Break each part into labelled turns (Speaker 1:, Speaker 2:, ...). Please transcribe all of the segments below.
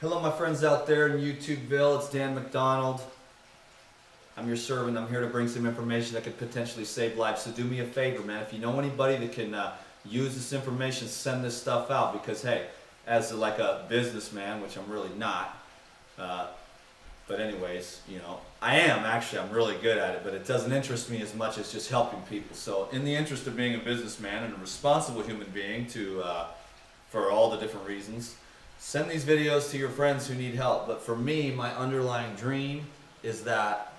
Speaker 1: Hello my friends out there in YouTubeville, it's Dan McDonald. I'm your servant. I'm here to bring some information that could potentially save lives. So do me a favor, man. If you know anybody that can use this information, send this stuff out. Because hey, as like a businessman, which I'm really not, but anyways, you know, I am actually. I'm really good at it, but it doesn't interest me as much as just helping people. So in the interest of being a businessman and a responsible human being for all the different reasons, send these videos to your friends who need help. But for me, my underlying dream is that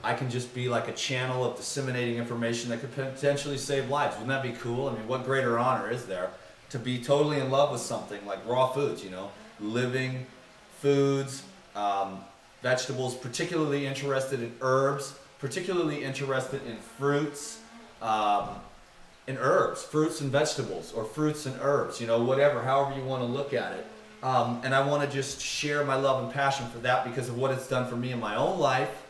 Speaker 1: I can just be like a channel of disseminating information that could potentially save lives. Wouldn't that be cool? I mean, what greater honor is there to be totally in love with something like raw foods, you know, living foods, vegetables, particularly interested in herbs, particularly interested in fruits, fruits and vegetables, or fruits and herbs, you know, whatever, however you want to look at it. And I want to just share my love and passion for that because of what it's done for me in my own life.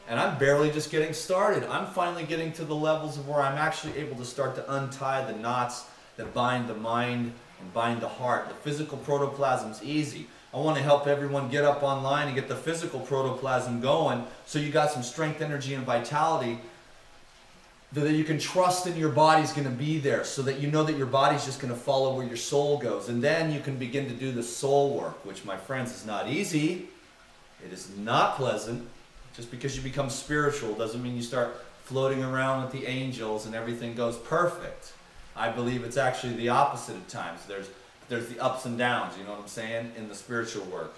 Speaker 1: And I'm barely just getting started. I'm finally getting to the levels of where I'm actually able to start to untie the knots that bind the mind and bind the heart. The physical protoplasm's easy. I want to help everyone get up online and get the physical protoplasm going so you got some strength, energy, and vitality that you can trust in your body's going to be there, so that you know that your body's just going to follow where your soul goes. And then you can begin to do the soul work, which, my friends, is not easy. It is not pleasant. Just because you become spiritual doesn't mean you start floating around with the angels and everything goes perfect. I believe it's actually the opposite at times. There's the ups and downs, you know what I'm saying, in the spiritual work.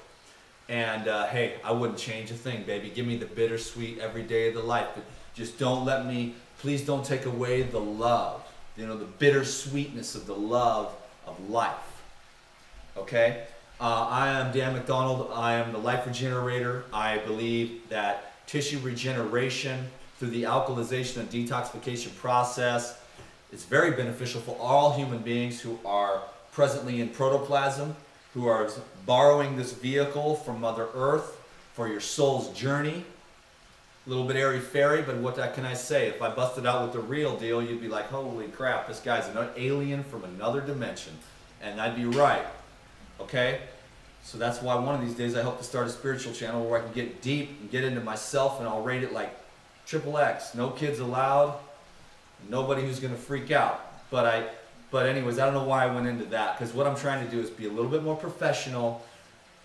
Speaker 1: And hey, I wouldn't change a thing, baby. Give me the bittersweet every day of the life, but just don't let me, please don't take away the love, you know, the bittersweetness of the love of life. Okay? I am Dan McDonald. I am the life regenerator. I believe that tissue regeneration through the alkalization and detoxification process is very beneficial for all human beings who are presently in protoplasm, who are borrowing this vehicle from Mother Earth for your soul's journey. A little bit airy-fairy, but what can I say? If I busted out with the real deal, you'd be like, holy crap, this guy's an alien from another dimension. And I'd be right. Okay? So that's why one of these days I hope to start a spiritual channel where I can get deep and get into myself, and I'll rate it like XXX. No kids allowed. Nobody who's going to freak out. But anyways, I don't know why I went into that, because what I'm trying to do is be a little bit more professional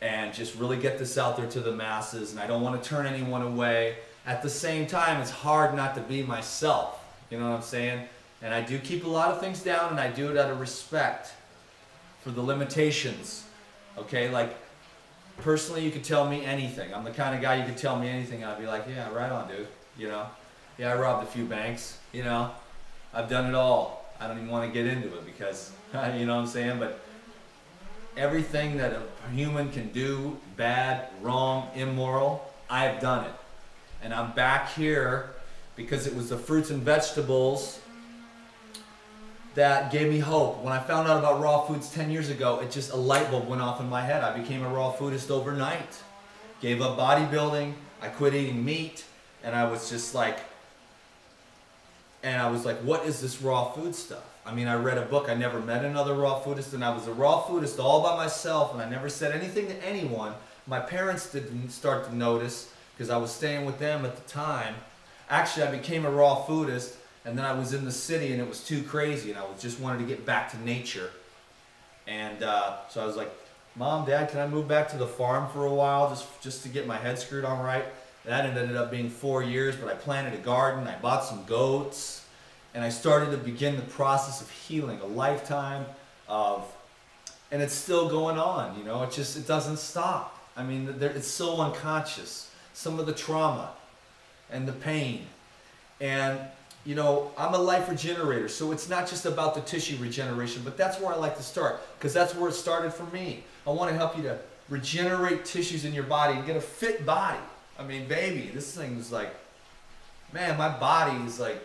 Speaker 1: and just really get this out there to the masses, and I don't want to turn anyone away. At the same time, it's hard not to be myself. You know what I'm saying? And I do keep a lot of things down, and I do it out of respect for the limitations. Okay, like personally, you could tell me anything. I'm the kind of guy you could tell me anything, and I'd be like, yeah, right on, dude. You know, yeah, I robbed a few banks. You know, I've done it all. I don't even want to get into it because, you know what I'm saying? But everything that a human can do, bad, wrong, immoral, I have done it. And I'm back here because it was the fruits and vegetables that gave me hope. When I found out about raw foods 10 years ago, it just, a light bulb went off in my head. I became a raw foodist overnight. Gave up bodybuilding. I quit eating meat. And I was just like, what is this raw food stuff? I mean, I read a book. I never met another raw foodist, and I was a raw foodist all by myself, and I never said anything to anyone. My parents didn't start to notice because I was staying with them at the time. Actually, I became a raw foodist, and then I was in the city, and it was too crazy, and I just wanted to get back to nature. And so I was like, Mom, Dad, can I move back to the farm for a while just to get my head screwed on right? That ended up being 4 years, but I planted a garden, I bought some goats, and I started to begin the process of healing, a lifetime of, and it's still going on, you know, it doesn't stop. I mean, it's so unconscious, some of the trauma and the pain. And, you know, I'm a life regenerator, so it's not just about the tissue regeneration, but that's where I like to start, because that's where it started for me. I want to help you to regenerate tissues in your body and get a fit body. I mean, baby, this thing's like, man, my body is like,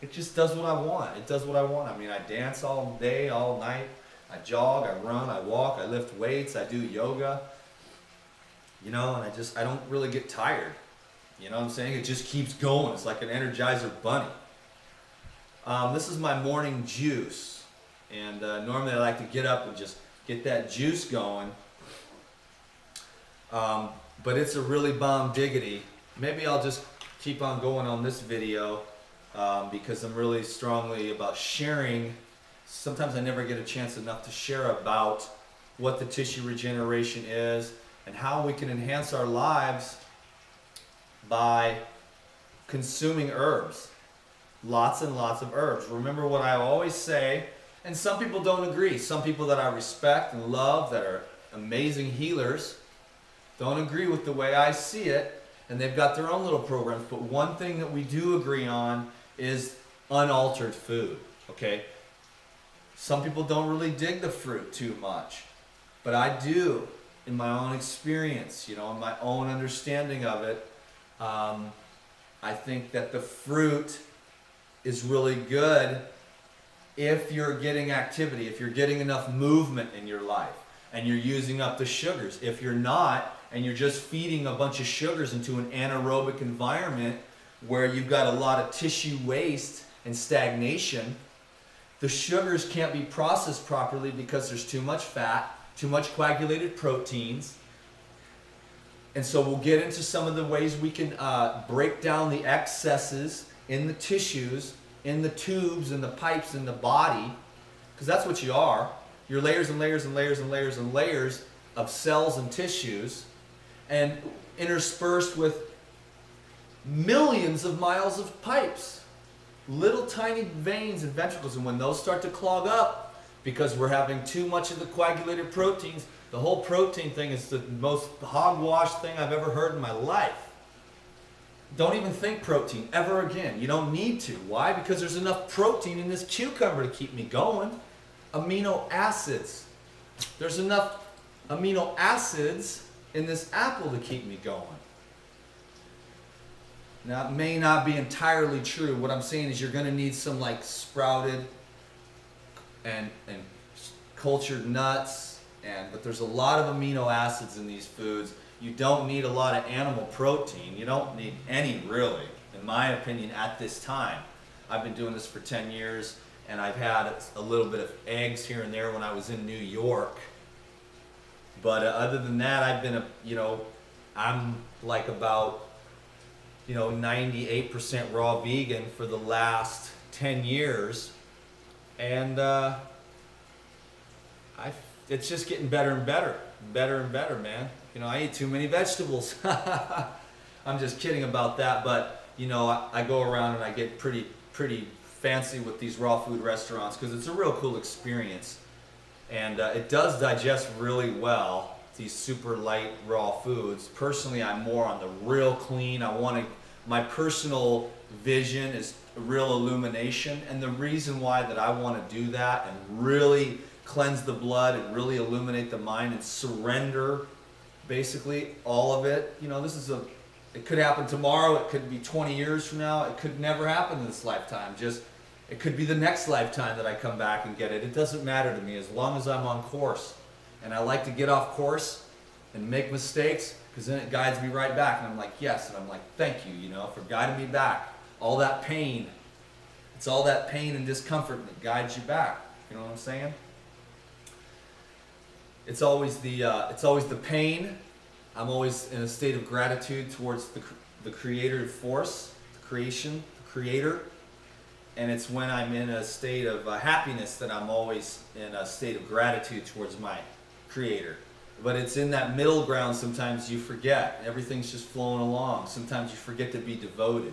Speaker 1: it just does what I want. It does what I want. I mean, I dance all day, all night. I jog, I run, I walk, I lift weights, I do yoga. You know, and I don't really get tired. You know what I'm saying? It just keeps going. It's like an Energizer bunny. This is my morning juice. And normally I like to get up and just get that juice going. But it's a really bomb diggity. Maybe I'll just keep on going on this video because I'm really strongly about sharing. Sometimes I never get a chance enough to share about what the tissue regeneration is and how we can enhance our lives by consuming herbs. Lots and lots of herbs. Remember what I always say, and some people don't agree. Some people that I respect and love that are amazing healers don't agree with the way I see it, and they've got their own little programs. But one thing that we do agree on is unaltered food, okay? Some people don't really dig the fruit too much, but I do in my own experience, you know, in my own understanding of it. I think that the fruit is really good if you're getting activity, if you're getting enough movement in your life and you're using up the sugars. If you're not, and you're just feeding a bunch of sugars into an anaerobic environment where you've got a lot of tissue waste and stagnation, the sugars can't be processed properly because there's too much fat, too much coagulated proteins. And so we'll get into some of the ways we can break down the excesses in the tissues, in the tubes, in the pipes, in the body, because that's what you are. You're layers and layers and layers and layers and layers of cells and tissues, and interspersed with millions of miles of pipes, little tiny veins and ventricles. And when those start to clog up because we're having too much of the coagulated proteins, the whole protein thing is the most hogwash thing I've ever heard in my life. Don't even think protein ever again. You don't need to. Why? Because there's enough protein in this cucumber to keep me going. Amino acids. There's enough amino acids in this apple to keep me going. Now, it may not be entirely true. What I'm saying is you're going to need some like sprouted and cultured nuts, but there's a lot of amino acids in these foods. You don't need a lot of animal protein. You don't need any, really, in my opinion, at this time. I've been doing this for 10 years, and I've had a little bit of eggs here and there when I was in New York. But other than that, I've been, I'm like about, 98% raw vegan for the last 10 years. And it's just getting better and better. Better and better, man. I eat too many vegetables. I'm just kidding about that, but I go around and I get pretty fancy with these raw food restaurants because it's a real cool experience, and it does digest really well, these super light raw foods. Personally, I'm more on the real clean. My personal vision is real illumination, and the reason why that I want to do that and really cleanse the blood and really illuminate the mind and surrender basically all of it. It could happen tomorrow, it could be 20 years from now, it could never happen in this lifetime. It could be the next lifetime that I come back and get it. It doesn't matter to me as long as I'm on course. And I like to get off course and make mistakes because then it guides me right back. And I'm like, yes, and I'm like, thank you, for guiding me back. All that pain, it's all that pain and discomfort that guides you back. You know what I'm saying? It's always the pain. I'm always in a state of gratitude towards the creative force, the creation, the creator. And it's when I'm in a state of happiness that I'm always in a state of gratitude towards my creator. But it's in that middle ground sometimes you forget. Everything's just flowing along. Sometimes you forget to be devoted,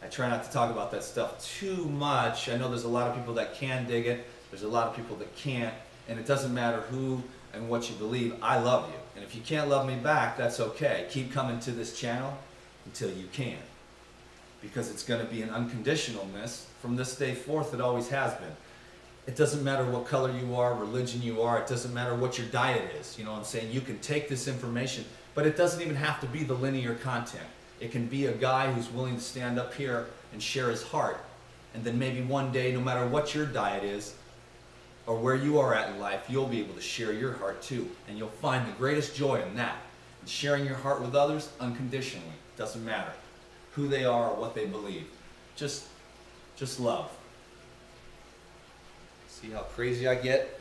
Speaker 1: I try not to talk about that stuff too much. I know there's a lot of people that can dig it. There's a lot of people that can't. And it doesn't matter who and what you believe. I love you. And if you can't love me back, that's okay. Keep coming to this channel until you can. Because it's going to be an unconditionalness from this day forth. It always has been. It doesn't matter what color you are, religion you are. It doesn't matter what your diet is. You know what I'm saying? You can take this information, but it doesn't even have to be the linear content. It can be a guy who's willing to stand up here and share his heart. And then maybe one day, no matter what your diet is, or where you are at in life, you'll be able to share your heart too. And you'll find the greatest joy in that. And sharing your heart with others unconditionally. Doesn't matter who they are or what they believe. Just love. See how crazy I get?